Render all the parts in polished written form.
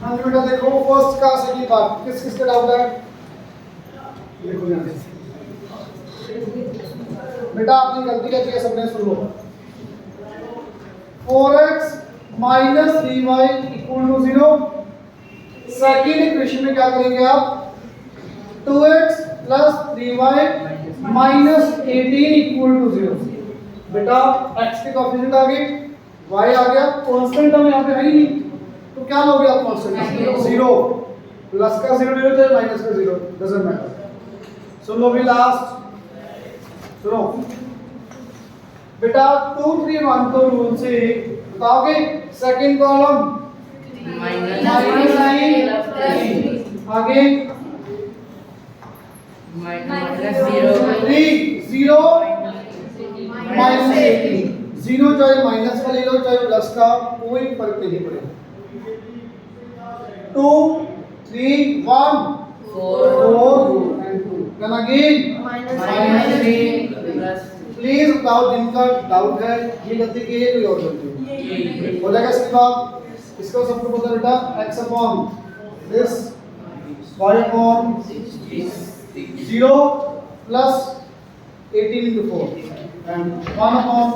हाँ जी बेटा देखो फर्स्ट का सेकंड पार्ट किस किस का डाउट है? देखो यहाँ से बेटा आपने गलती क्या की है सबने सुन लो 4x minus 3y equal to 0। Second equation में क्या करेंगे आप 2x plus 3y minus 18 equal to 0। बेटा x के कोएफिशिएंट आ गए y आ गया कांस्टेंट हम यहाँ पे है ही नहीं तो क्या लोगे आप कांस्टेंट 0 प्लस का 0 ले लो चाहे माइनस का 0 डजंट मैटर। सुन लो भी लास्ट सुनो बेटा 2 3 1 तो रूल से बताओगे सेकंड कॉलम माइनस 9 आगे माइनस 0 3 0 माइनस 18 0 चाहे माइनस का ले लो चाहे प्लस का कोई फर्क नहीं पड़ेगा 2 3 1 4 and 2 then again minus 3 please बताओ जिनका डाउट है ये गलती की है कोई और गलती हो जाएगा इसके बाद इसको सबको पता बेटा x upon this y upon 0 plus 18 into 4 and 1 upon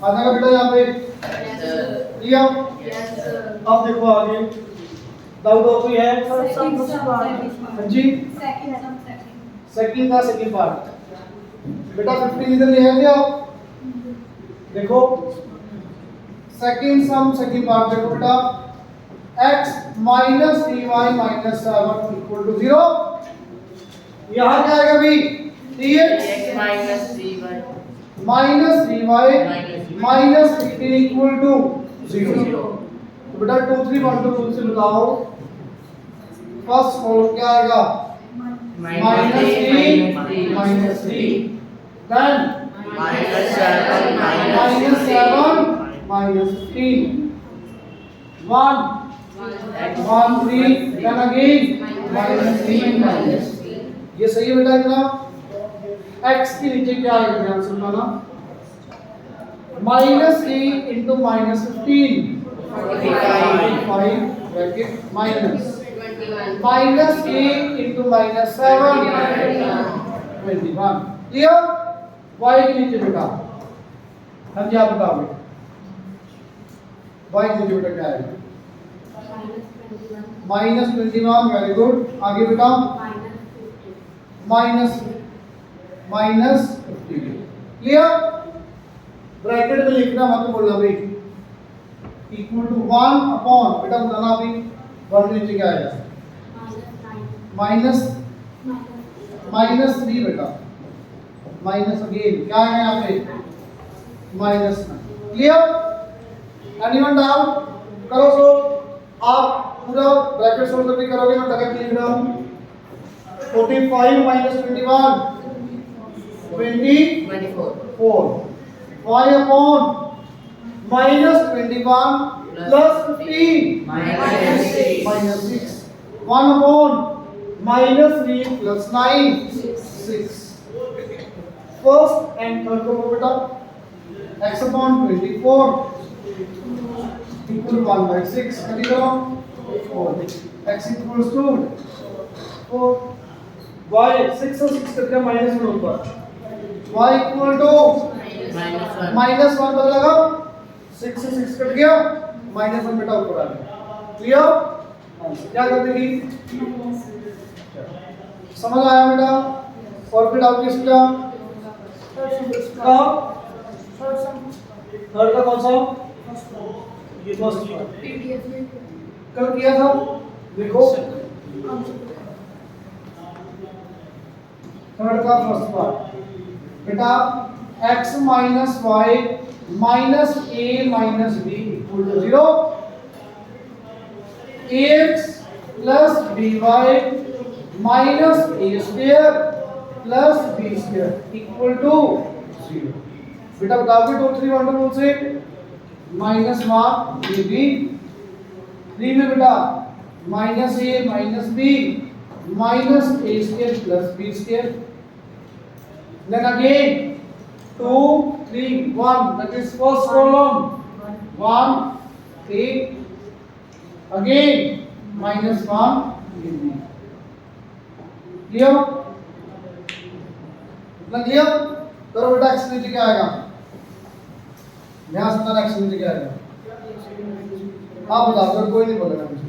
आ जाएगा बेटा यहाँ पे लिया अब देखो आगे डाउट और कोई है हाँ जी सेकंड का सेकंड पार्ट बेटा 15 इधर ले आएंगे आप देखो सेकंड सम सेकंड पार्ट देखो बेटा x minus 3y minus 7 equal to 0 यहाँ क्या आएगा भी 3x minus 3y minus 3y minus 15 equal to 0। तो बेटा 2 3 1 2 रूल से बताओ फर्स्ट कॉलम क्या आएगा minus 3 minus 3 then minus 7 minus 7 minus 15 1 1 3 then again minus 3 minus ये सही है बेटा इतना x के नीचे क्या आएगा ध्यान से सुनना minus 3 into minus 15 45 bracket minus minus 8 into minus 7 21 clear y के नीचे बेटा हाँ जी आप बताओ y के नीचे बेटा क्या आएगा माइनस 21 वेरी गुड आगे बेटा माइनस माइनस 50 क्लियर ब्रैकेट में लिखना मत बोलना भाई इक्वल टू 1 अपॉन बेटा बताना अभी 1 के नीचे क्या आएगा माइनस माइनस 3 बेटा माइनस अगेन क्या है यहाँ पे माइनस क्लियर एनीवन डाउट करो सो आप पूरा ब्रैकेट सोल्व करके करोगे मैं डायरेक्ट लिख रहा हूँ 45 minus 21 24 y upon minus 21 plus 15 minus 6 1 upon minus 3 plus 9 6 first and third को बेटा x upon 24 equal 1 by 6 करी करो 4 x equals to 4 y 6 और 6 करके माइनस 1 ऊपर y equal to माइनस 1 पता लगा 6 से 6 कट गया माइनस 1 बेटा ऊपर आ गया क्लियर क्या कर देगी समझ आया बेटा और फिर डाउट किसका का थर्ड का कौन सा ये फर्स्ट कल किया था देखो थर्ड का फर्स्ट पार्ट बेटा x minus y minus a minus b equal to 0 ax plus by minus a square plus b square equal to 0 बेटा बताओगे 2 3 1 रूल से माइनस 1 ये b 3 में बेटा minus a minus b minus a square plus b square then again 2 3 1 that is first column 1 8 again -1 AB। Clear? इतना clear? करो बेटा, x नीचे क्या आएगा? ध्यान से बताना, x नीचे क्या आएगा? आप बताओ, अगर कोई नहीं बोलेगा मुझे।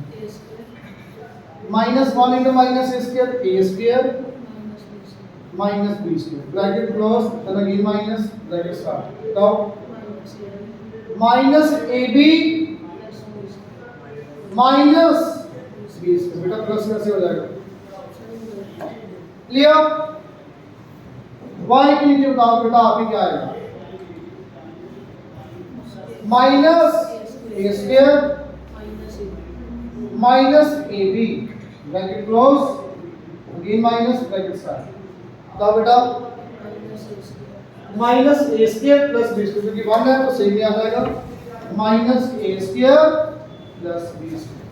-1 into -a square, a square minus b square, bracket close, then again minus, bracket start। बताओ, minus ab minus b square, बेटा प्लस कैसे हो जाएगा? क्लियर? y के नीचे बताओ बेटा, आप ही क्या आएगा? Minus a square minus ab, bracket close, again minus, bracket start। बताओ बेटा, minus a square plus b square, क्योंकि 1 है तो सेम ही आ जाएगा, minus a square plus b square।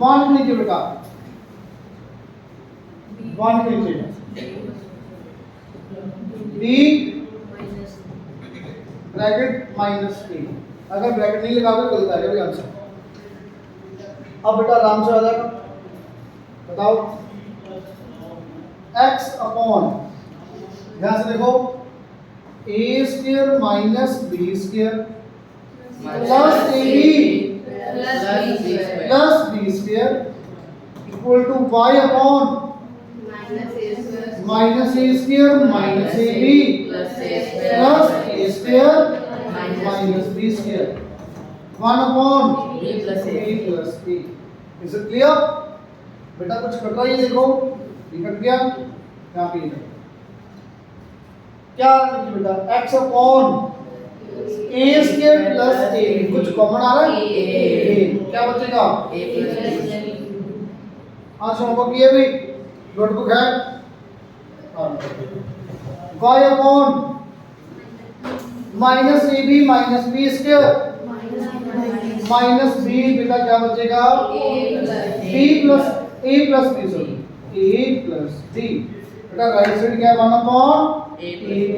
1 के नीचे बेटा, 1 के नीचे b ब्रैकेट माइनस a, अगर ब्रैकेट नहीं लगाओगे गलत आ जाएगा आंसर। अब बेटा आराम से आ जाएगा। बताओ, x अपॉन, ध्यान से देखो, a square minus b square plus ab plus b square equal to y upon minus a square minus ab plus a square minus b square 1 upon b plus a। Is it clear? बेटा कुछ cut रहा है, देखो ये cut गया, यहाँ पे क्या लिखिए बेटा, x upon a square plus a, कुछ कॉमन आ रहा है, a, क्या बचेगा? हाँ शोभा की है भाई, नोटबुक है, y upon minus a b minus b square minus b, बेटा क्या बचेगा? B plus a plus b, sorry a plus b. बेटा राइट साइड क्या है? 1 अपॉन ए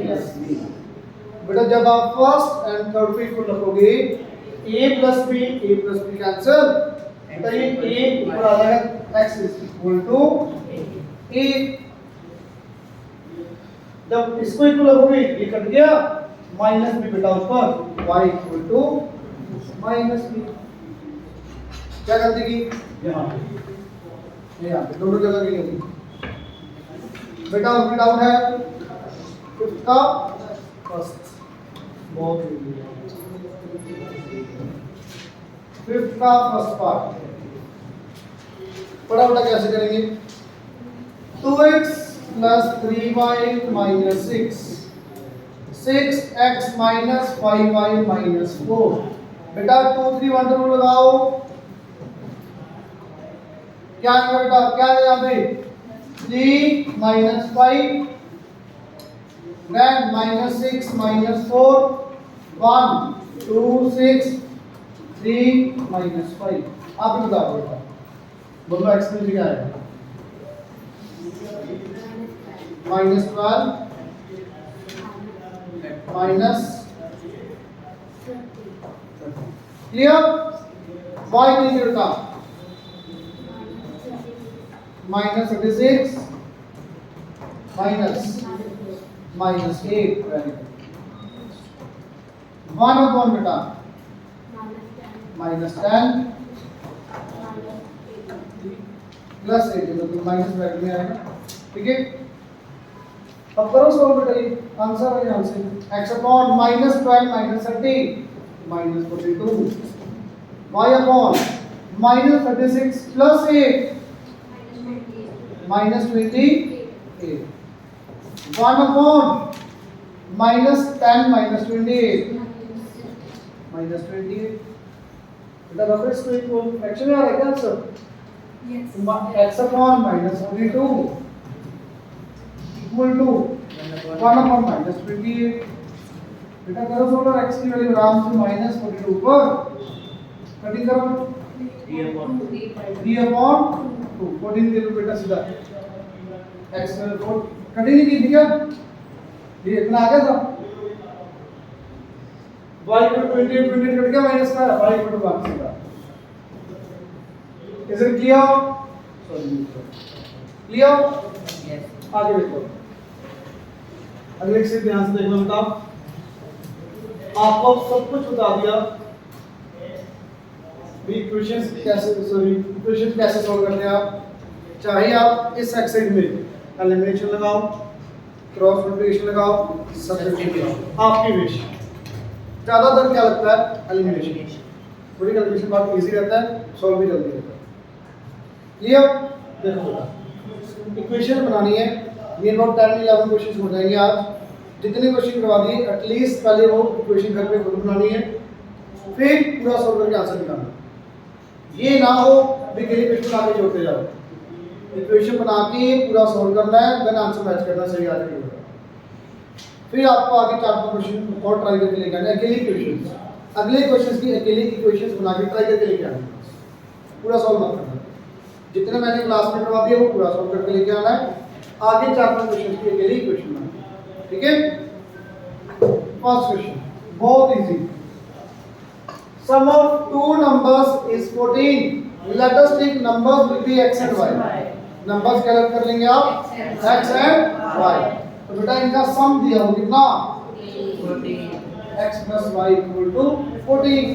प्लस बी। बेटा जब आप फर्स्ट एंड थर्ड पे इक्वल रखोगे, ए प्लस बी कैंसिल, तो ये ए ऊपर आ जाएगा, x इज इक्वल टू ए। जब इसको इक्वल रखोगे, ये कट गया, माइनस बी बेटा ऊपर, y equal to minus b. क्या कर देगी? यहाँ पे दोनों जगह की होगी बेटा। उसकी डाउन है फिफ्थ का फर्स्ट, बहुत फिफ्थ का फर्स्ट पार्ट बड़ा कैसे करेंगे? 2x plus 3y minus 6x minus 5y minus 4। बेटा 2 3 1 2 लगाओ, क्या है बेटा? क्या है यहाँ पे? 3 minus 5 then minus 6 minus 4 1 2 6 3 minus 5। आप ही बताओ बेटा, बोलो x में क्या है? Minus 12 minus, clear? y की बेटा माइनस 36 माइनस 8, 1 अपॉन बेटा माइनस 10 प्लस 8, तो माइनस ब्रैकेट में आएगा। ठीक है, अब करो सॉल्व बेटा, ये आंसर है यहाँ से। x upon minus 12 minus 30 minus 42, y upon minus 36 plus 8 minus 28, 1 upon minus 10 minus 28 minus 28। बेटा रेफरेंस को इक्वल फ्रैक्शन में आ रहा है क्या answer? x upon minus 42 equal to 1 upon minus 28। बेटा करो सोल्व, x की वैल्यू आराम से माइनस 42 पर कटिंग करो, 3 अपॉन 2 14 दे लो बेटा सीधा, x में 4 कटिंग नहीं की थी क्या? ये इतना आ गया था, y को 28 कट गया, माइनस का y को 1 सीधा। Is it clear? Clear? Yes. आगे देखो, अगले से ध्यान से देखना बेटा। आपको सब कुछ बता दिया इक्वेशंस कैसे सॉल्व करते हैं आप। चाहे आप इस एक्सरसाइज में एलिमिनेशन लगाओ, क्रॉस मल्टीप्लिकेशन लगाओ, सब्ट्रैक्शन लगाओ, आपकी विश। ज्यादातर क्या लगता है? एलिमिनेशन। थोड़ी कैलकुलेशन बहुत इजी रहता है, सॉल्व भी जल्दी होता है। क्लियर? देखो इक्वेशन बनानी है, ये अबाउट 10-11 क्वेश्चन हो जाएंगे आज। जितने क्वेश्चन करवा दिए एटलीस्ट पहले वो इक्वेशन घर पे खुद बनानी है, फिर पूरा सॉल्व करके आंसर निकालना। ये ना हो भी डेली क्वेश्चन आगे जोड़ते जाओ, इक्वेशन बना के पूरा सॉल्व करना है, देन आंसर मैच करना सही आ जाएगा। फिर आपको आगे 4-5 क्वेश्चन और ट्राई करके लेके आना है, अकेले क्वेश्चन, अगले क्वेश्चन की अकेले इक्वेशंस बना के ट्राई करके लेके आना है, पूरा सॉल्व मत करना। जितने मैंने क्लास में करवा दिया वो पूरा सॉल्व करके लेके आना है, आगे 4-5 क्वेश्चन की अकेले इक्वेशन बनाना है। ठीक है? फर्स्ट क्वेश्चन बहुत easy. Sum of two numbers is 14. Let us take numbers will be x and y. Numbers calculate कर लेंगे आप x and y। तो बेटा इनका सम दिया हो कितना? 14. x plus y equal to 14.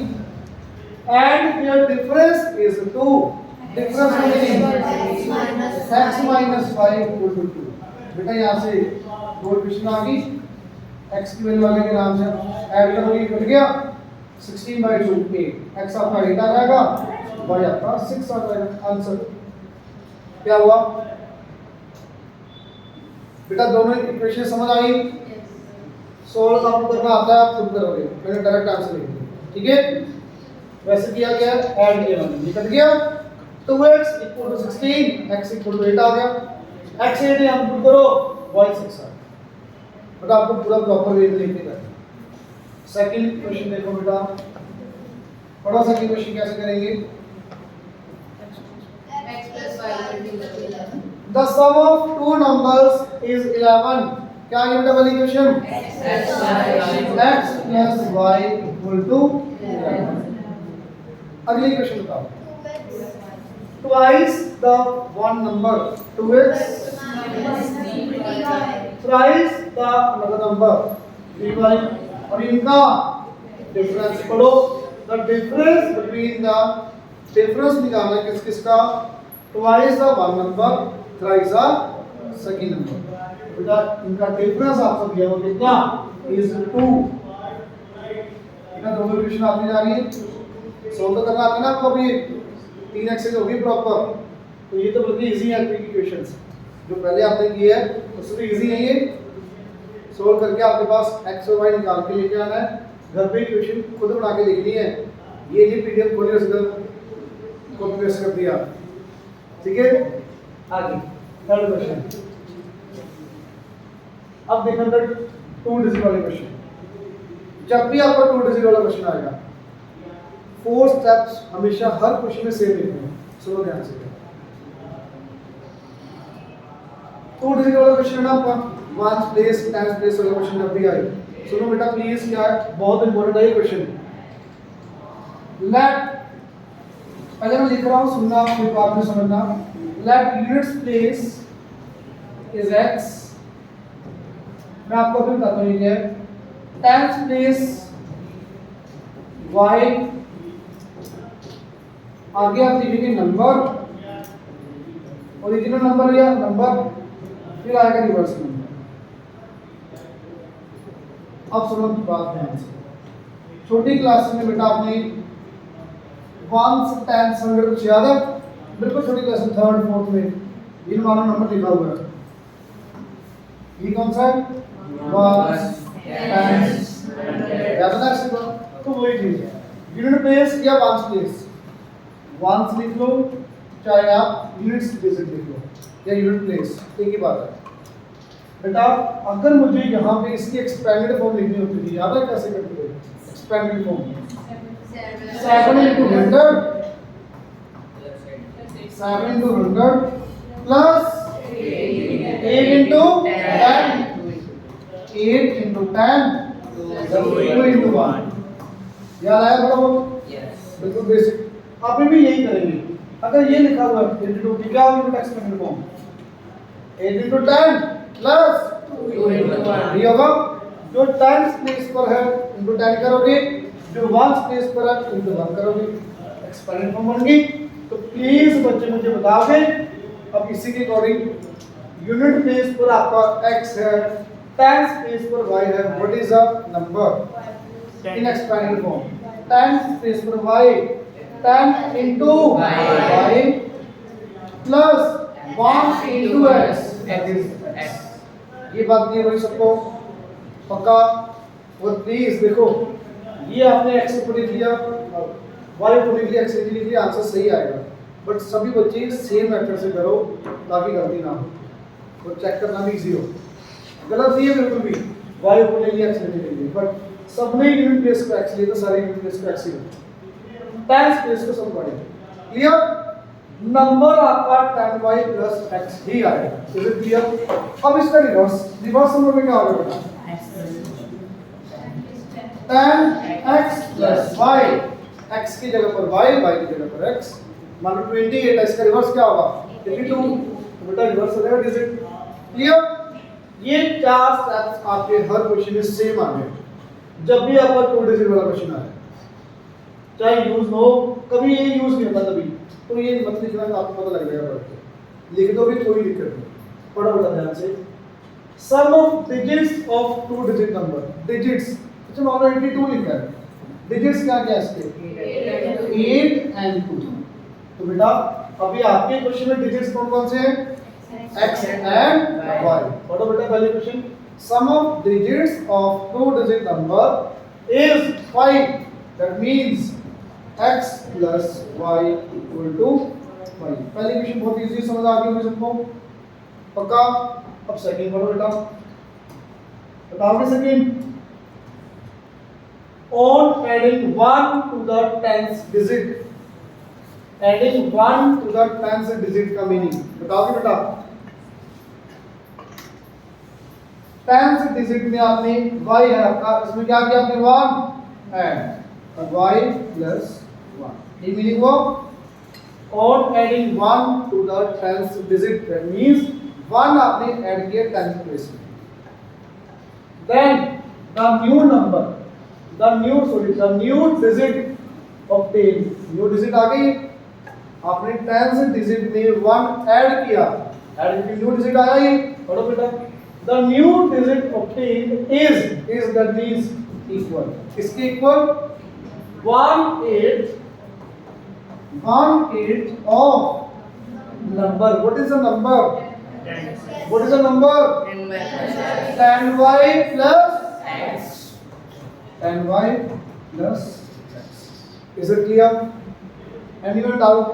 And their difference is 2. Difference meaning x minus y equal to 2. बेटा यहाँ से दो इक्वेशन आ गई, x की वैल्यू आगे के नाम से ऐड करोगे कट गया 16/2 8, x आपका 8 आ जाएगा, y आपका 6 आ जाएगा। आंसर क्या हुआ बेटा? दोनों इक्वेशन समझ आई? सोल्व आपको करना आता है, आप खुद करोगे, मैंने डायरेक्ट आंसर लिख दिया। ठीक है? वैसे किया गया ऐड किया मैंने, निकल गया 2x = 16, x = 8 आ गया। x 8 यहां पुट करो, y 6 आ गया। बेटा आपको पूरा प्रॉपर वे में लिखने का। सेकंड क्वेश्चन देखो बेटा, पढ़ो सेकंड क्वेश्चन कैसे करेंगे। x plus y equal to 11. The sum of two numbers is 11. क्या ये बेटा वाली question? x plus y equal to 11। अगली क्वेश्चन बताओ। Twice the one number, 2x thrice the another number, 3y, और इनका डिफरेंस पढ़ो। The difference between the difference निकालना है किस किसका? Twice the one number, thrice the second number. बेटा इनका डिफरेंस आपको दिया हो कितना? इज 2। इतना दोनों इक्वेशन आती जा रही है, सॉल्व तो करना आता है ना आपको। अभी 3 एक्सेस होगी प्रॉपर, तो ये तो बल्कि इजी है आपकी इक्वेशंस जो पहले आपने किए है, उससे इजी है ये। सोल्व करके आपके पास x और y निकाल के लेके आना है, घर पे इक्वेशन खुद बना के लिखनी है। ये नहीं पीडीएफ खोले उसका कॉपी पेस्ट कर दिया। ठीक है? आगे थर्ड क्वेश्चन। अब देखो अंदर 2 डिजिट वाले क्वेश्चन। जब भी आपका 2 डिजिट वाला क्वेश्चन आएगा, 4 स्टेप्स हमेशा हर क्वेश्चन में सेम लिखने हैं। सुनो ध्यान से। 2 डिजिट वाला क्वेश्चन है ना आपका, 1 प्लेस 10 प्लेस वाला क्वेश्चन जब भी आए, सुनो बेटा प्लीज, क्या है बहुत इंपॉर्टेंट है ये क्वेश्चन। लेट, पहले मैं लिख रहा हूं, सुनना फिर बाद में समझना। Let units place is x, मैं आपको अभी बताता हूं ये क्या है। 10th प्लेस y, आगे आप लिखेंगे नंबर, ओरिजिनल नंबर या नंबर, फिर आएगा रिवर्स नंबर। अब सुनो बात ध्यान से। छोटी क्लास में बेटा आपने 1 से 10 100 कुछ याद है? बिल्कुल छोटी क्लास में 3rd 4th में इन वाला नंबर लिखा हुआ है। ये कौन सा है? 1 10 याद है ना? तो वही चीज है, यूनिट प्लेस या 1 प्लेस। 1 लिख लो, चाहे आप यूनिट्स प्लेस लिख लो या यूनिट प्लेस, एक ही बात है। बेटा अगर मुझे यहाँ पे इसकी एक्सपेंडेड फॉर्म लिखनी होती थी, याद है कैसे करते थे? Expanded form 7 into 100, 7 into 100 plus 8 into 10, 8 into 10, 2 into 1। याद आया थोड़ा बहुत? Yes. बिल्कुल बेसिक। आप भी यही करेंगे, अगर ये लिखा हुआ है 8 into 2 क्या होगी expanded form 8 into 10 plus 2 into 1. ये होगा जो 10 प्लेस पर है into 10 करोगे, जो 1 प्लेस पर है into 1 करोगे, एक्सपेंडेड फॉर्म बन गई। तो प्लीज बच्चे मुझे बता दें अब इसी के अकॉर्डिंग यूनिट प्लेस पर आपका x है, 10 प्लेस पर y है, what is the number in expanded form 10 place पर y 10 into y plus 1 into x that is x। ये बात नहीं हुई सबको पक्का? और प्लीज देखो ये आपने x ऊपर लिख लिया, y ऊपर लिख लिया, x लिख लिया, आंसर सही आएगा। बट सभी बच्चे सेम मेथड से करो ताकि गलती ना हो और चेक करना भी इजी हो। गलत नहीं है बिल्कुल भी, y ऊपर लिख लिया, x लिख लिया, बट सबने यूनिट प्लेस को x लिया तो सारे यूनिट प्लेस को x ही होगा। 10 प्लेस को सब पढ़े क्लियर, नंबर आपका 10y प्लस x ही आएगा। Is it clear? अब इसका रिवर्स नंबर में क्या होगा बेटा? 10x प्लस y, x की जगह पर y, y की जगह पर x, मान लो 28 है, इसका रिवर्स क्या होगा? 82, तो बेटा रिवर्स हो जाएगा डिजिट। क्लियर? ये चार स्टेप्स आपके हर क्वेश्चन में सेम आ गए। जब भी आपका 2 डिजिट वाला क्वेश्चन आए, चाहे यूज हो, कभी ये यूज नहीं होता तभी, तो ये मत लिखना, आपको पता लग जाएगा पढ़ के। लिख दो भी कोई दिक्कत नहीं, पढ़ो बेटा ध्यान से। Sum of digits of 2 digit number, digits अच्छा मान लो 82 लिखा है, डिजिट्स क्या क्या इसके 8 and 2। तो बेटा अभी आपके क्वेश्चन में डिजिट्स कौन कौन से हैं? x and y। पढ़ो बेटा पहले question, sum of digits of 2 digit number is 5, that means x plus y equal to 5। पहले क्वेश्चन बहुत इजी समझ आ गई सबको पक्का? अब सेकंड पढ़ो बेटा, बताओगे second? On adding 1 to the 10th digit, adding 1 to the 10th digit का मीनिंग बताओगे बेटा? 10th digit में आपने y है आपका, इसमें क्या किया आपने 1 ऐड y plus 1, ये मीनिंग हुआ। On adding 1 to the 10th digit, that means 1 आपने ऐड किया 10th प्लेस में। Then the new number, the new digit obtained, new digit आ गई, आपने 10th digit में 1 ऐड किया, ऐड करके न्यू डिजिट आया ये, पढ़ो बेटा। The new digit obtained is that means equal, इसके equal 1/8 of number। What is the number? 10. What is the number? 10y plus x, 10y plus x। Is it clear? Anyone doubt?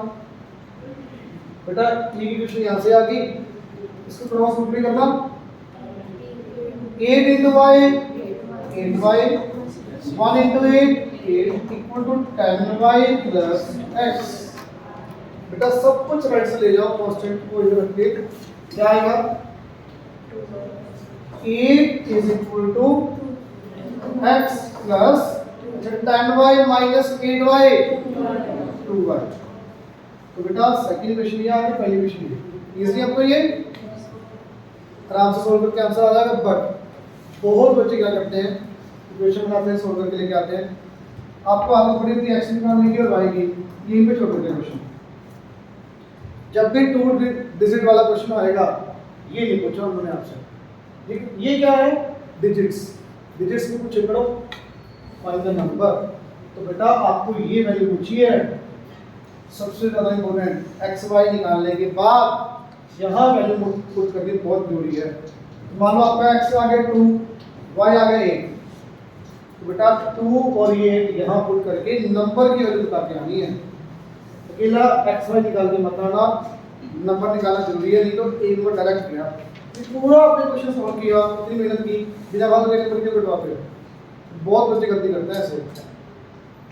बेटा ये question यहाँ से आ गई, इसको थोड़ा simply करना। 8 into y 8y, 1 into 8 8 equal to 10y plus x। बेटा सब कुछ राइट से ले जाओ, कांस्टेंट को इधर रख के क्या आएगा? 8 is equal to x plus 10y minus 8y 2y। तो बेटा सेकंड क्वेश्चन ये आ गया, पहली क्वेश्चन इजी आपको ये आराम से सोल्व करके आंसर आ जाएगा। बट बहुत बच्चे क्या करते हैं, इक्वेशन बनाते हैं, सोल्व करके लेके आते हैं, आपको आदत पड़ी थी एक्स निकालने की और वाई की, यहीं पे छोड़ देते हैं क्वेश्चन। जब भी 2 डिजिट वाला क्वेश्चन आएगा ये नहीं पूछा उन्होंने आपसे, ये क्या है? डिजिट्स, डिजिट्स में पूछे करो फाइंड द नंबर। तो बेटा आपको ये वैल्यू पूछी है, सबसे ज्यादा इंपॉर्टेंट एक्स वाई निकालने के बाद यहाँ वैल्यू पुट करके बहुत जरूरी है। मान लो आपका एक्स आ गया 2, वाई आ गया 8, तो बेटा 2 और ये यहाँ पुट करके नंबर की वैल्यू बता के आनी है। अकेला एक्स वाई निकाल के मत आना, नंबर निकालना जरूरी है, नहीं तो एक बार डायरेक्ट गया। ये पूरा आपने क्वेश्चन सॉल्व किया, इतनी मेहनत की, बिना बात करके पढ़ के कटवाते हो। बहुत बच्चे गलती करते हैं ऐसे,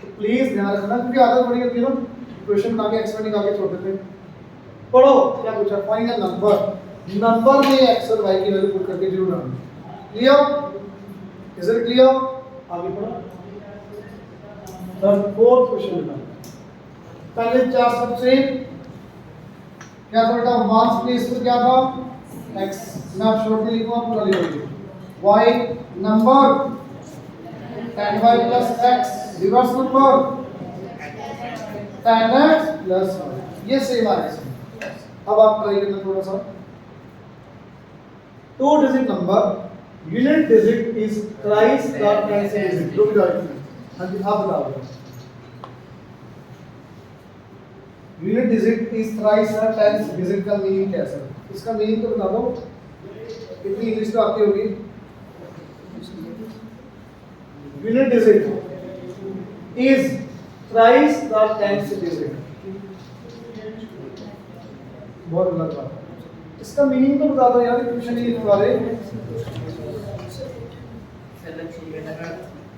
तो प्लीज ध्यान रखना, क्योंकि आदत बड़ी होती है ना, क्वेश्चन बना के एक्स वाई निकाल के छोड़ देते हैं। पढ़ो क्या पूछा, फाइंड द नंबर, नंबर में एक्स और वाई की वैल्यू पुट करके जरूर आना। क्लियर? Is it clear? आगे पढ़ो। थर्ड फोर्थ क्वेश्चन लिखना, पहले 4 सबसे क्या था बेटा, वंस प्लेस पर क्या था x, मैं आप शॉर्ट में लिखूंगा पूरा लिखोगे y number 10y plus x reverse number 10x plus y, ये सेम आ रहा है। अब आप ट्राई करना थोड़ा सा, 2 digit number unit digit is thrice the 10th digit. रुक जाओ, हाँ जी आप बताओ, unit digit is thrice the 10th digit का मीनिंग क्या है सर? इसका मीनिंग तो बता दो, कितनी इंग्लिश तो आती होगी। Unit digit is thrice the 10th digit, बहुत अलग बात है। इसका मीनिंग तो बता दो यार, क्वेश्चन ही लिखवा रहे।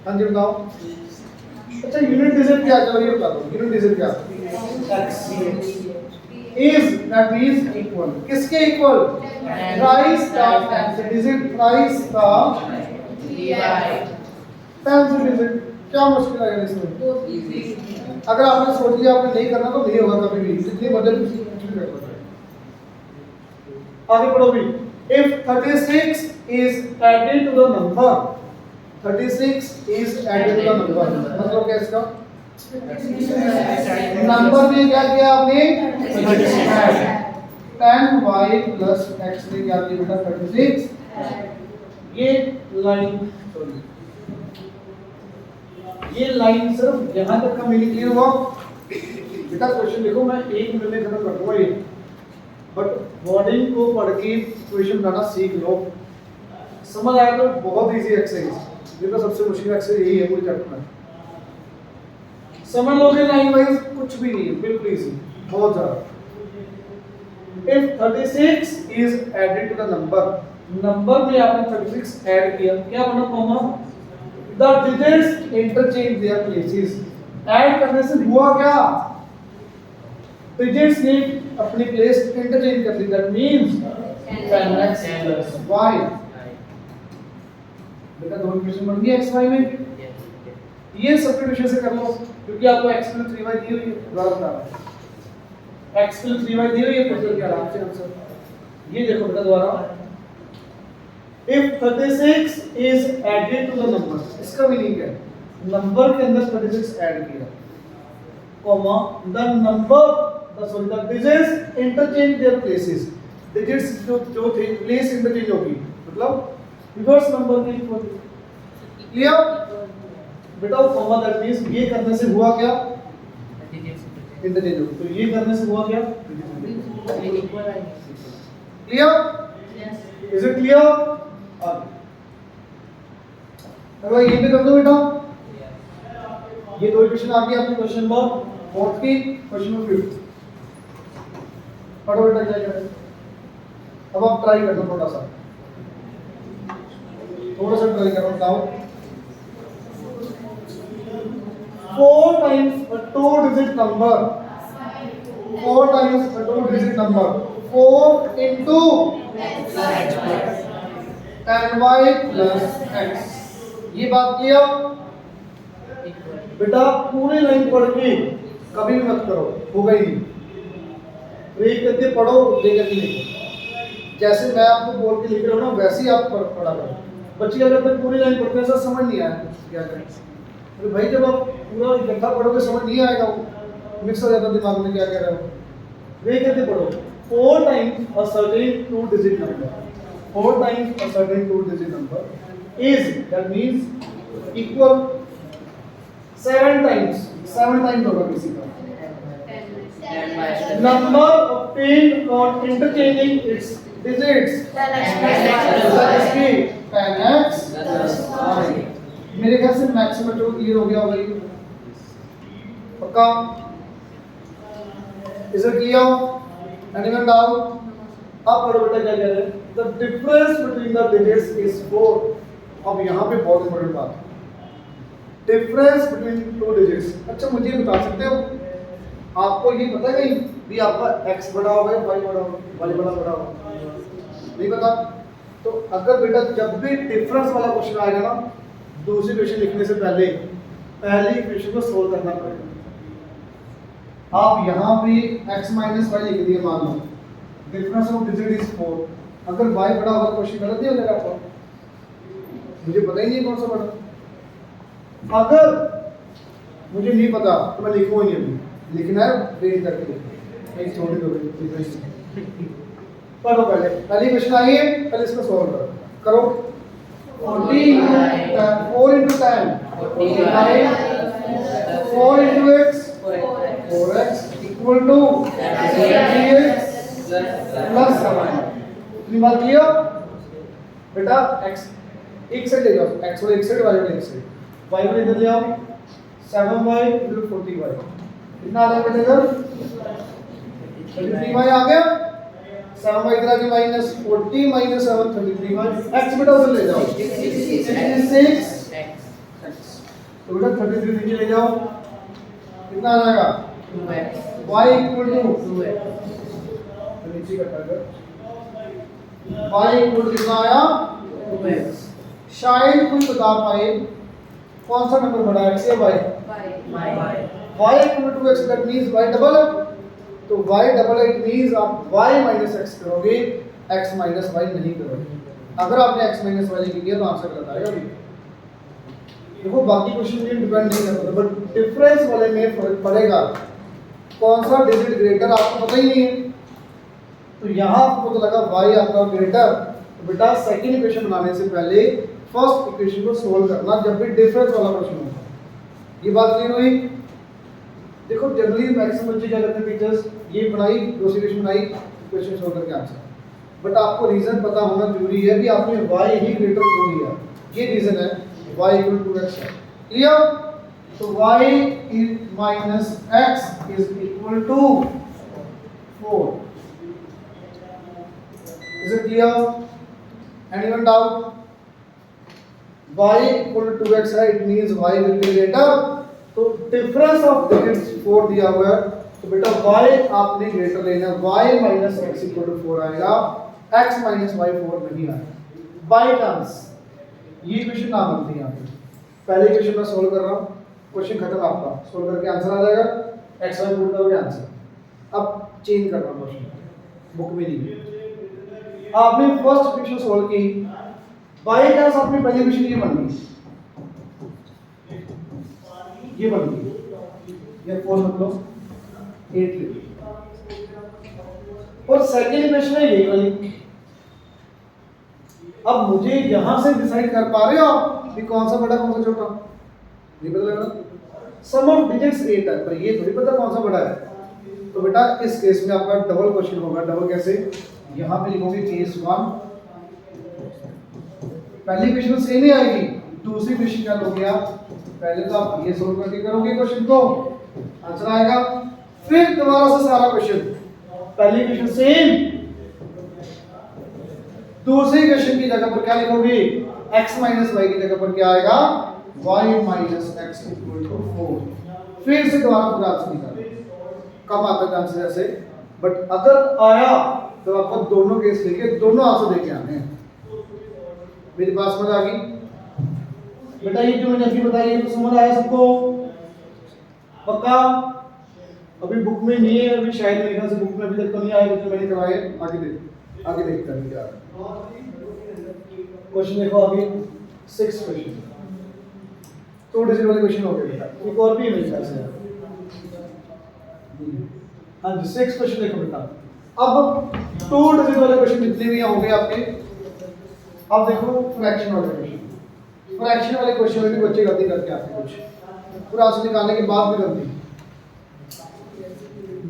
हाँ जी बताओ। अच्छा यूनिट डिजिट क्या, चलो ये बता दो, यूनिट डिजिट क्या इज, दैट मींस इक्वल, किसके equal? Thrice the 10th digit, thrice the 10th digit. क्या मुश्किल है इसमें? अगर आपने सोच लिया आपने नहीं करना तो नहीं होगा कभी भी, जितनी मदद कुछ भी कर। आगे पढ़ो भी, if 36 is added to the number, 36 is added to the number, मतलब क्या इसका? नंबर में क्या किया आपने? 10y plus x ने क्या किया बेटा? 36। ये लाइन, सॉरी ये लाइन सिर्फ यहाँ तक का मीनिंग क्लियर हुआ बेटा? क्वेश्चन देखो मैं 1 मिनट में खत्म कर दूंगा ये, बट वर्डिंग को पढ़ के क्वेश्चन बनाना सीख लो। समझ आया तो बहुत इजी एक्सरसाइज, ये तो सबसे मुश्किल एक्सरसाइज यही है पूरी चैप्टर में। समझ लोगे लाइन वाइज, कुछ भी नहीं है, बिल्कुल इजी, बहुत ज्यादा। If 36 is added to the number, number में आपने 36 ऐड किया, क्या बना comma? The digits interchange their places, add करने से हुआ क्या? डिजिट्स ने अपनी प्लेस इंटरचेंज कर दी, that means 10x plus y। बेटा दो इक्वेशन बन गई x y में, ये सब्स्टिट्यूशन से कर लो, क्योंकि आपको x plus 3y दी हुई है, दोबारा बता रहा हूं, x plus 3y दी हुई है, फिर क्या आराम से आंसर। ये देखो बेटा दोबारा, if 36 is added to the number, इसका मीनिंग क्या है? नंबर के अंदर 36 ऐड किया, comma the number, sorry, the digits interchange their places, digits जो थे प्लेस इंटरचेंज होगी, मतलब रिवर्स नंबर के इक्वल। क्लियर बेटा? कॉमा दैट मींस ये करने से हुआ क्या? इंटरचेंज होगी, तो ये करने से हुआ क्या? क्लियर? Is it clear? अगला ये भी कर दो बेटा, ये दो इक्वेशन आ गई आपकी क्वेश्चन नंबर 4 की, क्वेश्चन नंबर 5 पढ़ो बेटा क्या करें। अब आप ट्राई करना थोड़ा सा ट्राई करो, बताओ 4 times a 2 digit number, 4 times a 2 digit number, 4 into 10y plus x, ये बात किया बेटा? पूरी लाइन पढ़ के कभी भी मत करो, होगा ही नहीं। एक करके पढ़ो, दे करके लिखो, जैसे मैं आपको बोल के लिख रहा हूँ ना वैसे ही आप पढ़ा करो। बच्चे अगर तक पूरी लाइन पढ़ते हैं सर समझ नहीं आया क्या करें, तो भाई जब आप पूरा इकट्ठा पढ़ोगे समझ नहीं आएगा, वो मिक्स हो जाता दिमाग में क्या कह रहे हो। वे करके पढ़ो, 4 times a certain 2 digit number, 4 times a certain 2 digit number is, that means equal 7 times होगा किसी का number obtained on interchanging its digits, 10x plus y। मेरे ख्याल से मैक्सिमम जो क्लियर हो गया होगा ये पक्का? Is it clear? Anyone doubt? अब पढ़ो बेटा क्या कह रहे हैं, the difference between the digits is 4। अब यहाँ पे बहुत इंपॉर्टेंट बात है, डिफरेंस बिटवीन 2 डिजिट्स। अच्छा मुझे बता सकते हो, आपको ये पता है कहीं भी आपका x बड़ा होगा या y बड़ा होगा, y बड़ा होगा? नहीं पता? तो अगर बेटा जब भी डिफरेंस वाला क्वेश्चन आएगा ना, दूसरी क्वेश्चन लिखने से पहले पहली इक्वेशन को सोल्व करना पड़ेगा। आप यहाँ पे x माइनस वाई लिख दिए मान लो, डिफरेंस ऑफ डिजिट इज 4। अगर y बड़ा होगा क्वेश्चन गलत नहीं हो जाएगा आपको? मुझे पता ही नहीं कौन सा बड़ा। अगर मुझे नहीं पता तो मैं लिखूंगा ही अभी, लिखना है रेंज करके एक छोटी दो पढ़ो पहले क्वेश्चन आइए, पहले इसको सॉल्व करो। 40 4 into 10 49 4 into x 4x equal to 3x plus 7। इतनी बात क्लियर बेटा? x एक से ले जाओ, x वाले एक से y वाले एक से, y वाले इधर ले आओ 7y into 40y कितना आ रहा है बेटा? इधर 33y आ गया। 7y इधर आके माइनस 40 माइनस 7 33y x बेटा उधर ले जाओ 66 तो बेटा 33 नीचे ले जाओ कितना आ जाएगा 2x y equal to 2x नीचे करता है y equal to कितना आया 2x शायद कोई बता पाए कौन सा नंबर बड़ा है x या y? y equal to x that means y double तो y डबल इट मींस आप y माइनस x करोगे x माइनस y नहीं करोगे। अगर आपने x माइनस y लिख दिया तो आंसर गलत आएगा। अभी देखो बाकी क्वेश्चन में डिपेंड नहीं करता बट डिफरेंस वाले में फर्क पड़ेगा। कौन सा डिजिट ग्रेटर आपको पता ही नहीं है तो यहाँ आपको पता लगा y आपका ग्रेटर तो बेटा सेकंड इक्वेशन बनाने से पहले फर्स्ट इक्वेशन को सोल्व करना जब भी डिफरेंस वाला क्वेश्चन होगा। ये बात क्लियर हुई? देखो जनरली मैक्सिमम बच्चे क्या करते हैं टीचर्स ये बनाई दूसरी इक्वेशन बनाई क्वेश्चन सॉल्व करके आंसर बट आपको रीजन पता होना जरूरी है कि आपने y ही ग्रेटर क्यों लिया। ये रीजन है y equal to x clear? तो y minus x is equal to 4। Is it clear? Anyone doubt? y equal to 2x है it means y will be greater तो डिफरेंस ऑफ डिजिट्स 4 दिया हुआ है तो बेटा y आपने ग्रेटर लेना y minus x equal to 4 आएगा x minus y 4 नहीं आएगा बाय चांस। ये क्वेश्चन ना बनती है यहाँ पे पहले क्वेश्चन मैं सोल्व कर रहा हूँ क्वेश्चन खत्म आपका सोल्व करके आंसर आ जाएगा x y पुट करोगे आंसर। अब चेंज कर रहा हूँ क्वेश्चन बुक में नहीं आपने फर्स्ट क्वेश्चन सोल्व की बाय चांस आपने पहले क्वेश्चन ये बन गई ये बन गई ये 4 मतलब 8 ले और सेकंड इक्वेशन है ये वाली। अब मुझे यहां से डिसाइड कर पा रहे हो आप कि कौन सा बड़ा कौन सा छोटा? नहीं पता लगा सम ऑफ डिजिट्स 8 है पर ये थोड़ी पता कौन सा बड़ा है। तो बेटा इस केस में आपका डबल क्वेश्चन होगा। डबल कैसे? यहां पे लिखोगे केस 1 पहली क्वेश्चन सेम ही आएगी दूसरी क्वेश्चन क्या लोगे आप पहले तो आप ये सोल्व करके करोगे क्वेश्चन को आंसर आएगा फिर दोबारा से सारा क्वेश्चन पहली क्वेश्चन सेम दूसरी क्वेश्चन की जगह पर क्या लिखोगे x माइनस y की जगह पर क्या आएगा y minus x equal to 4 फिर से दोबारा पूरा आंसर निकालो कम आता है आंसर ऐसे बट अगर आया तो आपको दोनों केस लेके दोनों आंसर देके आने हैं। मेरी बात समझ आ गई बेटा? ये जो मैंने अभी बताया तो समझ आया सबको पक्का? अभी बुक में नहीं है अभी शायद मेरे ख्याल से बुक में अभी तक तो नहीं आया जो मैंने करवाए आगे देखते हैं क्या क्वेश्चन देखो आगे 6 क्वेश्चन तो डिजिट वाले क्वेश्चन हो गए बेटा एक और भी है मेरे ख्याल से। हाँ जी 6 क्वेश्चन देखो बेटा। अब 2 डिजिट वाले क्वेश्चन जितने भी हो गए आपके अब देखो फ्रैक्शन वाले क्वेश्चन फ्रैक्शन वाले क्वेश्चन में भी बच्चे गलती करके आते हैं कुछ पूरा आंसर निकालने के बाद भी गलती।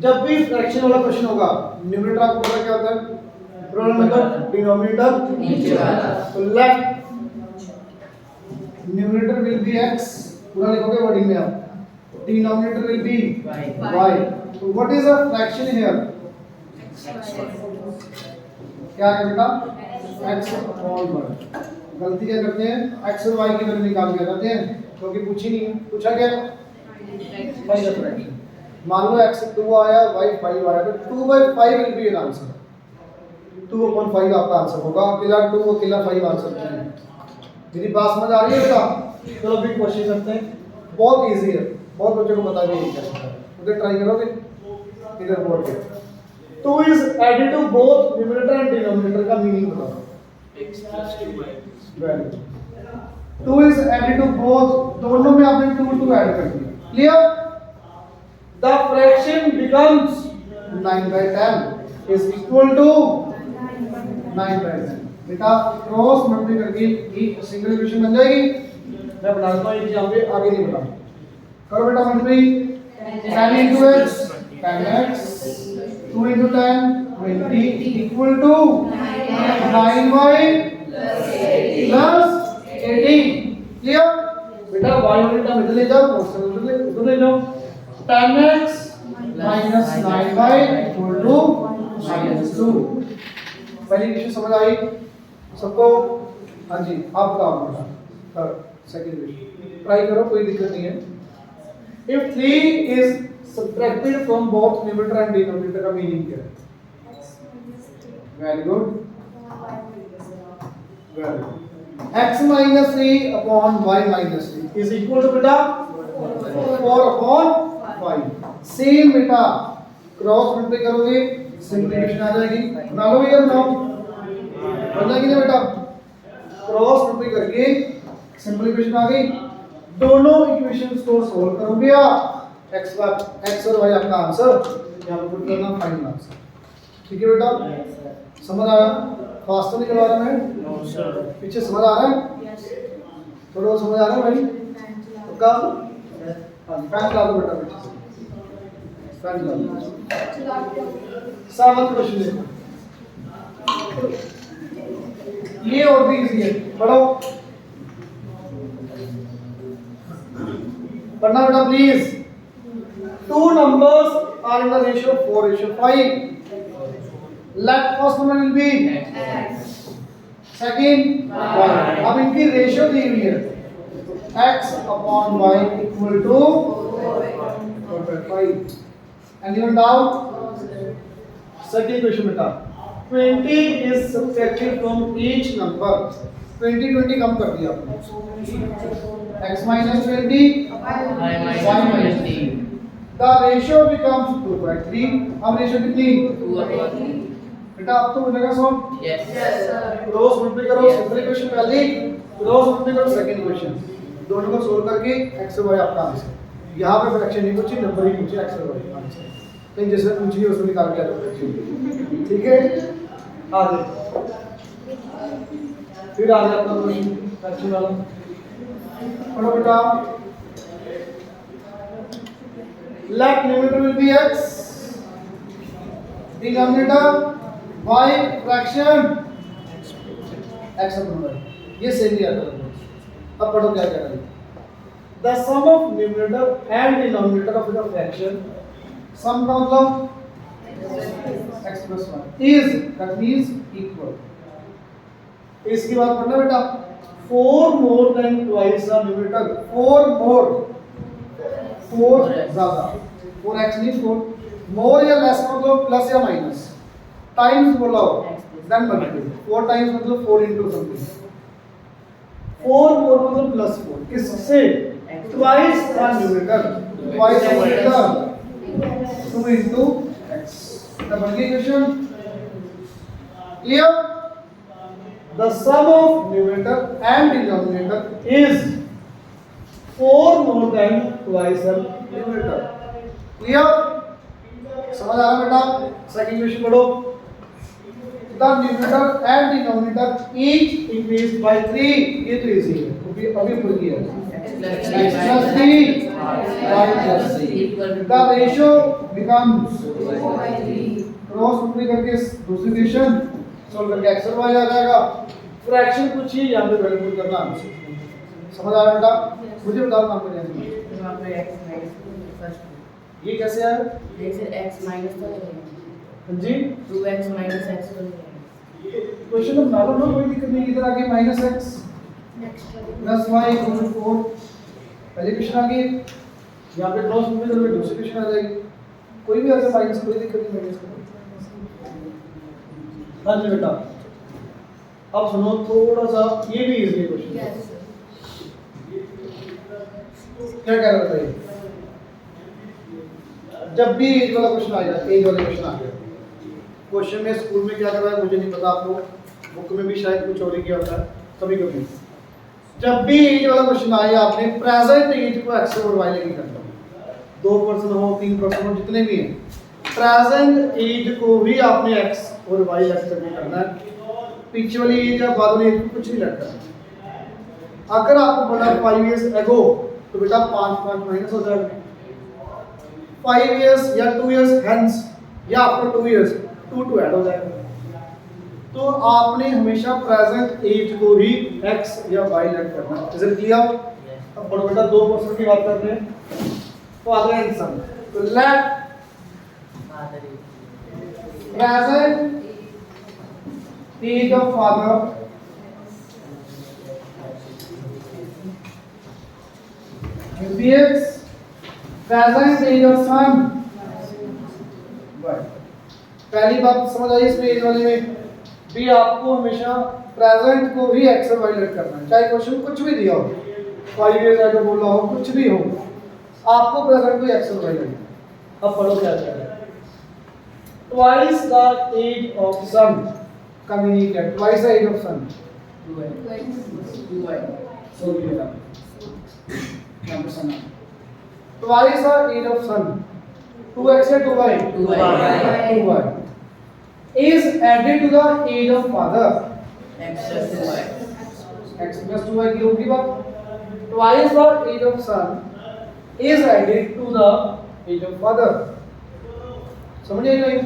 जब भी फ्रैक्शन वाला क्वेश्चन होगा न्यूमरेटर आपको पता क्या होता है रोल नंबर डिनोमिनेटर नीचे वाला तो left numerator will be x पूरा लिखोगे वर्डिंग में आप डिनोमिनेटर विल बी y तो what is a fraction here क्या है बेटा x अपॉन 1 गलती क्या करते हैं x और y की वैल्यू निकाल के लाते हैं क्योंकि पूछी नहीं है पूछा क्या फाइंड द फ्रैक्शन मान लो x 2 आया y 5 आया तो 2/5 विल बी योर आंसर 2/5 आपका आंसर होगा अकेला 2 अकेला 5 आंसर नहीं है। मेरी बात समझ आ रही है बेटा? चलो अभी क्वेश्चन करते हैं बहुत इजी है बहुत बच्चों को पता भी नहीं है उधर ट्राई करोगे इधर बोर्ड पे 2 is added to both numerator and denominator का मीनिंग बताओ। x plus 2y. Very good. 2 is added to both, दोनों में आपने 2 ऐड कर दिया। Clear? The fraction becomes 9/10 is equal to 9/10। बेटा क्रॉस मल्टीप्लाई करके एक सिंगल इक्वेशन बन जाएगी। मैं बना देता हूँ एक यहाँ पे, आगे नहीं बना। करो बेटा multiply 10 into x 10x 2 into 10 20 equal to 9y plus 18। Clear? बेटा y वाली टर्म इधर ले जाओ, उधर ले जाओ। 10x minus 9y equal to -2। पहली इक्वेशन समझ आई सबको? हाँ जी, आप बताओ बेटा। सेकंड इक्वेशन ट्राई करो, कोई दिक्कत नहीं है। If 3 is subtracted from both numerator and denominator का मीनिंग क्या है? Very good. Very good. X minus 3 upon y minus 3 is equal to बेटा 4 upon 5। सेम बेटा क्रॉस मल्टीप्लाई करोगे सिंप्लीफिकेशन आ जाएगी। बना लो भैया, बनाओ। बन जाएगी ना बेटा? क्रॉस मल्टीप्लाई करके सिंप्लीफिकेशन आ गई। दोनों इक्वेशंस को सॉल्व करोगे आप, x और y आपका आंसर यहाँ पे पुट करना, फाइनल आंसर। ठीक है बेटा? समझ आया? फास्ट नहीं करवा रहा मैं? No sir. पीछे समझ आ रहा है? थोड़ा समझ आ रहा है भाई? पक्का? हाँ, फैन ला दो बेटा पीछे से। फैन ला दो। 7th क्वेश्चन देखो, ये और भी इजी है, पढ़ो। पढ़ना बेटा please. 2 numbers are in the ratio 4:5. Let first number will be X. second y। अब इनकी रेशियो दी हुई है, x upon y equal to 4/5। Anyone doubt? Second question बेटा, 20 is subtracted from each number। 20 कम कर दिया आपने। x minus 20 y y minus minus 20 the ratio becomes 2/3। अब ratio कितनी? 2 upon 3। बेटा अब तो मिलेगा solve. Yes Yes sir. Cross multiply करो, सिंपल इक्वेशन पहली, क्रॉस मल्टीप्लाई करो सेकंड इक्वेशन, दोनों को सोल्व करके x और y आपका आंसर। यहाँ पे फ्रैक्शन नहीं पूछी, नंबर ही पूछे, x और y आंसर। लेकिन जैसे पूछिए उसमें निकाल के आ जाओ। ठीक है? आगे फिर आ जाता है क्वेश्चन फ्रैक्शन वाला। पढ़ो बेटा। Let numerator will be x, denominator y fraction x upon y। ये सेम ही आता है। अब पढ़ो क्या कह रहा है। The sum of numerator and denominator of the fraction, sum का मतलब x plus 1 is, that means equal। इसकी बात पढ़ना बेटा। 4 more than twice the numerator, 4 more, 4 ज्यादा, 4x नहीं 4, more या less मतलब प्लस या माइनस, टाइम्स बोला हो देन मल्टीप्लाई। 4 टाइम्स मतलब 4 into something, 4 more मतलब प्लस 4, किससे? twice the numerator, twice the numerator, 2 into x। the multiplication clear? The sum of numerator and denominator is 4 more than twice the numerator। clear? समझ आ रहा है बेटा? Second question पढ़ो। The numerator and denominator each increased by 3। ये तो easy है, अभी ऊपर किया है। x x plus 3 y plus 3। The ratio becomes 4/3। Cross multiply करके दूसरी इक्वेशन सॉल्व करके x और y आ जाएगा। फ्रैक्शन कुछ ही यहाँ पे वैल्यू करना है। समझ आ रहा है बेटा? मुझे बताओ काम करने वहाँ पे x minus फर्स्ट ये कैसे आया? जैसे x minus तो है हाँ जी, 2x minus x तो है। क्वेश्चन तो बना लो ना, कोई दिक्कत नहीं। इधर आगे minus x plus y equal to 4, पहले क्वेश्चन आ गई। यहाँ पे क्रॉस मल्टीप्लाई करके दूसरी क्वेश्चन आ जाएगी। कोई भी ऐसे माइनस, कोई दिक्कत नहीं माइनस करो। हाँ जी बेटा, अब सुनो थोड़ा सा, ये भी इजी क्वेश्चन है। Yes sir. क्या कह रहा था ये? जब भी एज वाला क्वेश्चन आएगा, एज वाला क्वेश्चन आ गया क्वेश्चन में स्कूल में क्या कर रहा है मुझे नहीं पता, आपको बुक में भी शायद कुछ और ही किया होता है कभी कभी। जब भी एज वाला क्वेश्चन आए आपने प्रेजेंट एज को एक्स और वाई लेके करना, 2% हो 3% हो जितने भी हैं, प्रेजेंट एज को भी आपने एक्स और वाई लेके करना है। पीछे वाली एज या बाद वाली एज को कुछ नहीं लगता। अगर आपको बोला 5 इयर्स एगो तो बेटा 5 माइनस हो जाएगा, 5 इयर्स या 2 इयर्स हेंस या आपको 2 इयर्स 2 ऐड हो जाएगा। तो आपने हमेशा प्रेजेंट एज को ही x या y लेट करना है। Is it clear? अब बड़ा बेटा 2% की बात करते हैं, फादर एंड सन। तो let present age of father present age of son. पहली बात समझ आई इसमें एज वाले में भी आपको हमेशा प्रेजेंट को ही एक्स और वाई लेट करना है, चाहे क्वेश्चन कुछ भी दिया हो, 5 इयर्स एगो बोला हो, कुछ भी हो, आपको प्रेजेंट को एक्स और वाई लेट। अब पढ़ो क्या है, twice the age of son का मीनिंग क्या है? Twice the age of son 2y so भी है क्या son, twice the age of son 2x या 2y 2y is added to the age of father x plus 2y x plus 2y की होगी बात। twice the age of son is added to the age of father। समझ आई नहीं?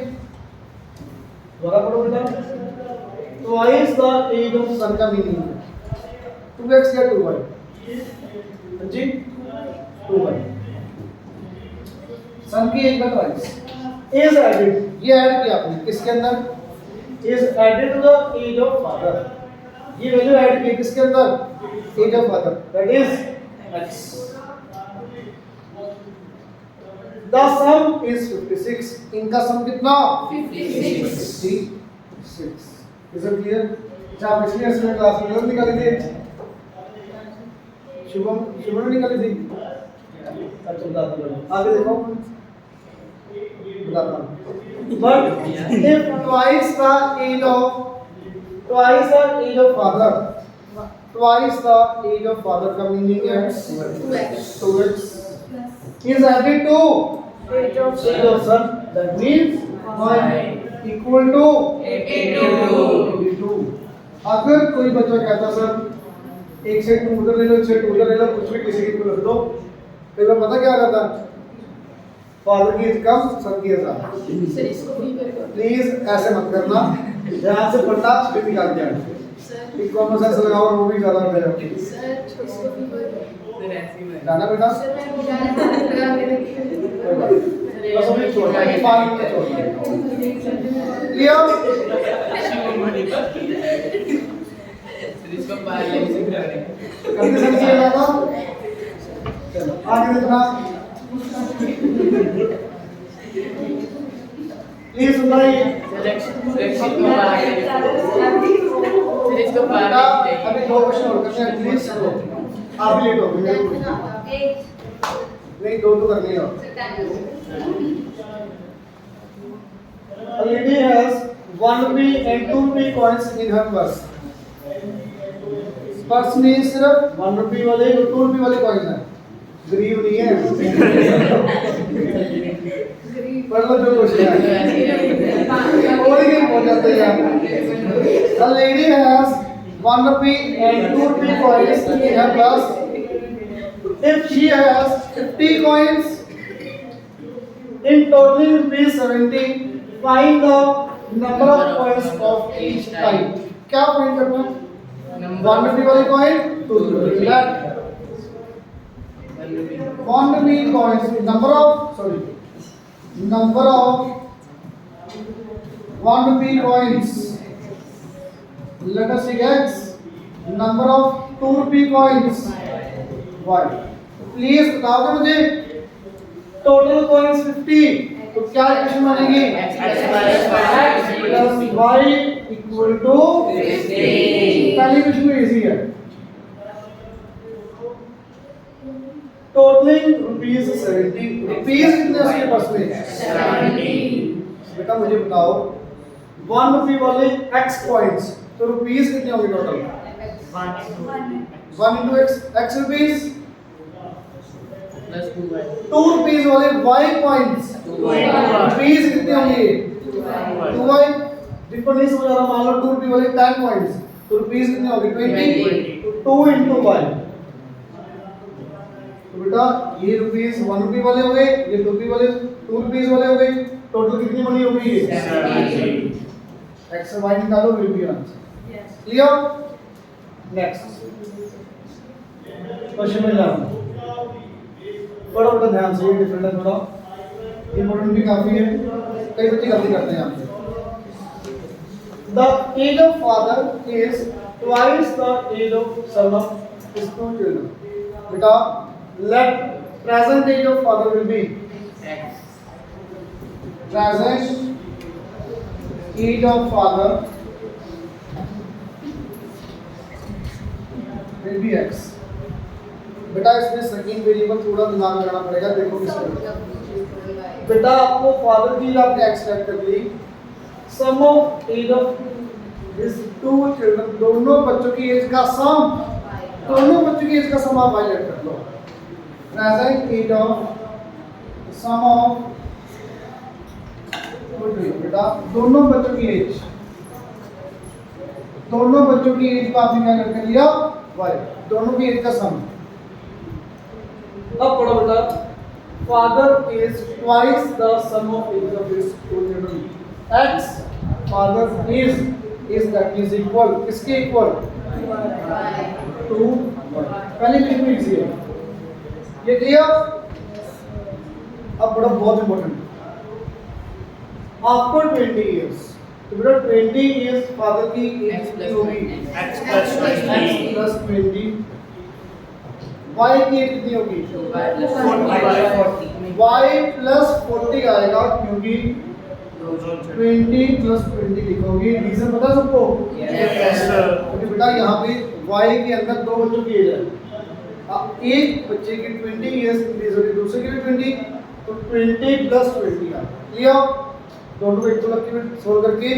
दोबारा पढ़ो बेटा, twice the age of son का meaning है 2x या 2y जी 2y, सन की एज का twice is added, ये ऐड किया आपने किसके अंदर? is added to the age of father, ये वैल्यू ऐड की किसके अंदर? age of father, that is x। the sum is 56, इनका सम कितना? 56। is it clear? जहाँ पिछली असाइनमेंट क्लास में लोग निकाली थी, शुभम ने निकाली थी, अच्छा बताता हूँ आगे देखो बताता हूँ। But if twice the age of father, twice the age of father का मीनिंग क्या है? 2x is added to age of son, that means y equal to 82। अगर कोई बच्चा कहता सर 1 से 2 उधर ले लो, 1 से 2 उधर ले लो, कुछ भी किसी की रख दो, तो मैं पता क्या करता? फादर की एज कम, सन की एज ज्यादा। प्लीज ऐसे मत करना, ध्यान से पढ़ना, फिर निकाल दिया एक कॉमन सेंस लगाओ, वो भी ज्यादा हो जाएगा। जाना बेटा बस अभी छोड़ना है, 5 मिनट छोड़ना है। क्लियर? इसको पहले से करेंगे करके समझिएगा ना, चलो आगे देखना प्लीज सुनाइए। अभी 2 क्वेश्चन और करते हैं, प्लीज सुनो, आप भी लेट हो गए, नहीं 2 तो करनी है। A lady has 1 rupee and 2 rupee coins in her purse। Purse में सिर्फ 1 रुपये वाले और 2 रुपये वाले कॉइन है, गरीब नहीं है। पढ़ लो जो क्वेश्चन है, और ही हो जाते हैं यार। A lady has 1 rupee and 2 rupee coins in her purse। If she has 50 coins in total rupees 70, find the number of coins of each type। क्या फाइंड करना है? 1 rupee वाली कॉइन, 2 rupee वाली, 1 rupee coins, number of 1 rupee coins, let us see x, number of 2 rupee coins y। Please बताओ मुझे, total coins 50, तो क्या equation बनेगी? x plus y equal to 50। पहली इक्वेशन में इजी है, टोटलिंग रुपीस 70, रुपीस कितने उसके पास में? 70। बेटा मुझे बताओ ₹1 वाले x पॉइंट्स, तो रुपीस कितने होंगे total? 1 into x rupees, Plus 2y. ₹2 वाले y पॉइंट्स, रुपीस कितने होंगे? 2y। डिफरेंट नहीं समझ आ रहा, मान लो ₹2 वाले 10 पॉइंट्स, तो रुपीस कितने होंगे? 20, तो 2 into y। तो बेटा ये रुपीस ₹1 वाले हो गए, ये ₹2 वाले, ₹2 वाले हो गए, टोटल कितनी मनी होगी? 70। x और y निकालो, will be answer. Yes. Clear? Next question में जाओ, बड़ा बड़ा ध्यान से, ये डिफरेंट है थोड़ा, इंपॉर्टेंट भी काफी है, कई बच्चे गलती करते हैं यहाँ पे। The age of father is twice the age of son of his two children. बेटा, let present age of father will be X. present age of father will be x. बेटा इसमें सेकंड वेरिएबल थोड़ा दिमाग लगाना पड़ेगा, देखो किसको। बेटा आपको फादर की आपने x सेट कर ली, sum of age of this two children, दोनों बच्चों की एज का सम, दोनों बच्चों की एज का सम आप y लेट कर लो। Present age of sum of, बेटा दोनों बच्चों की एज, दोनों बच्चों की एज का आपने क्या कर लिया? y, दोनों की एज का सम। अब पढ़ो बेटा, father is twice the sum of age of his two children. x father is that is equal, किसके इक्वल? टू पहले लिख लीजिए, ये क्लियर? अब बड़ा बहुत इंपॉर्टेंट, आफ्टर 20 इयर्स, तो बेटा 20 इयर्स फादर की एज X कितनी plus होगी? 20. X plus x 20. plus 20, y की एज कितनी होगी? 2y plus 40. 40. y plus 40 आएगा, क्योंकि 20 plus 20 लिखोगे, रीजन पता है सबको? Yes, sir. क्योंकि बेटा यहाँ पे y के अंदर दो बच्चों की एज है, अब एक बच्चे की 20 इयर्स इंक्रीज होगी, दूसरे की भी 20, तो 20 plus 20 आ क्लियर? दोनों को इक्वल रखके सोल्व करके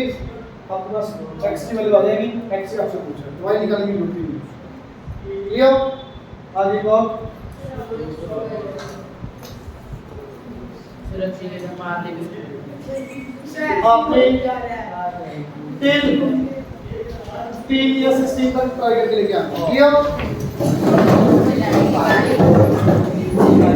आपके पास x की वैल्यू आ जाएगी, x से आपसे पूछा है, y निकालने की जरूरत नहीं। क्लियर? आगे को सुरक्षित है, मार लेंगे। आपने 10 या 16 तक ट्राई करके लेके आना। क्लियर?